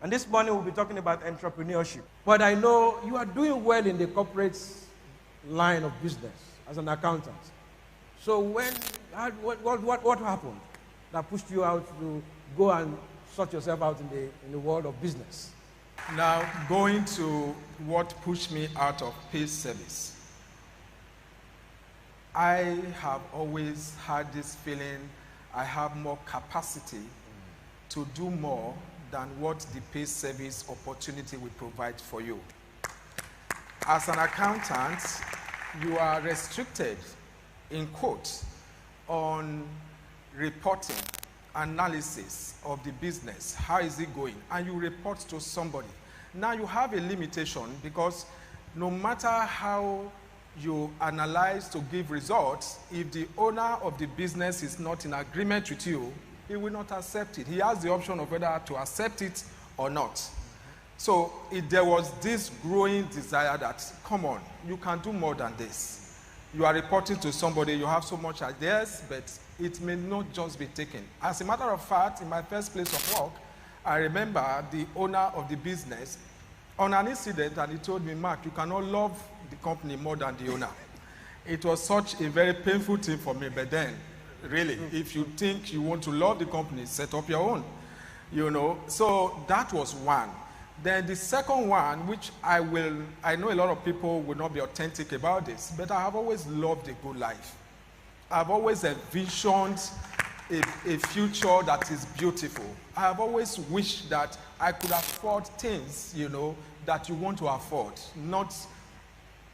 And this morning we'll be talking about entrepreneurship. But I know you are doing well in the corporate line of business as an accountant. So what happened that pushed you out to go and sort yourself out in the world of business? Now, going to what pushed me out of paid service. I have always had this feeling I have more capacity to do more than what the paid service opportunity will provide for you. As an accountant, you are restricted, in quotes, on reporting, analysis of the business. How is it going? And you report to somebody. Now you have a limitation because no matter how you analyze to give results, if the owner of the business is not in agreement with you, he will not accept it. He has the option of whether to accept it or not. So there was this growing desire that, come on, you can do more than this. You are reporting to somebody, you have so much ideas, but it may not just be taken. As a matter of fact, in my first place of work, I remember the owner of the business on an incident, and he told me, Mark, you cannot love the company more than the owner. It was such a very painful thing for me, but then, really, if you think you want to love the company, set up your own, you know. So that was one. Then the second one, which I know a lot of people will not be authentic about this, but I have always loved a good life. I've always envisioned a future that is beautiful. I have always wished that I could afford things, you know, that you want to afford. Not,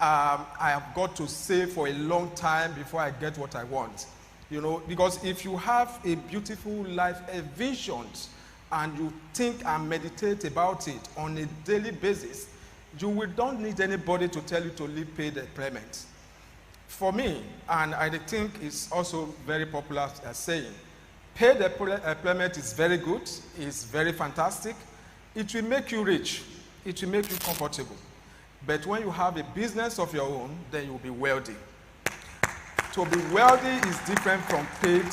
I have got to save for a long time before I get what I want. You know, because if you have a beautiful life envisioned and you think and meditate about it on a daily basis, you don't need anybody to tell you to leave paid employment. For me, and I think it's also very popular saying, paid employment is very good, it's very fantastic. It will make you rich, it will make you comfortable. But when you have a business of your own, then you'll be wealthy. To be wealthy is different from paid,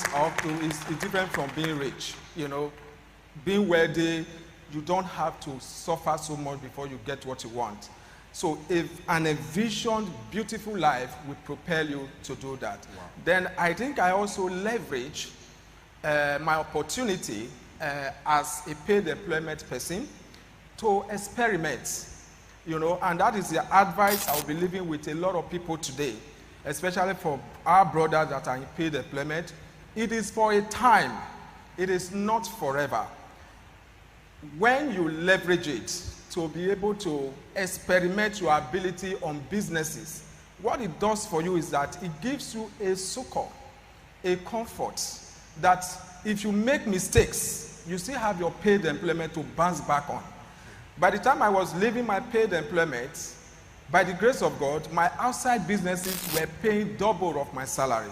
is different from being rich. You know, being wealthy, you don't have to suffer so much before you get what you want. So if an envisioned beautiful life will propel you to do that. Wow. Then I think I also leverage my opportunity as a paid employment person to experiment. You know, and that is the advice I'll be leaving with a lot of people today, especially for our brothers that are in paid employment. It is for a time. It is not forever. When you leverage it to be able to experiment your ability on businesses, what it does for you is that it gives you a succor, a comfort, that if you make mistakes, you still have your paid employment to bounce back on. By the time I was leaving my paid employment, by the grace of God, my outside businesses were paying double of my salary.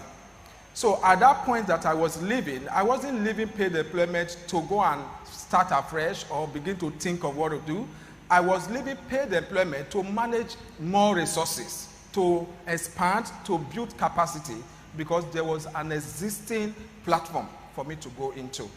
So at that point that I was leaving, I wasn't leaving paid employment to go and start afresh or begin to think of what to do. I was leaving paid employment to manage more resources, to expand, to build capacity, because there was an existing platform for me to go into.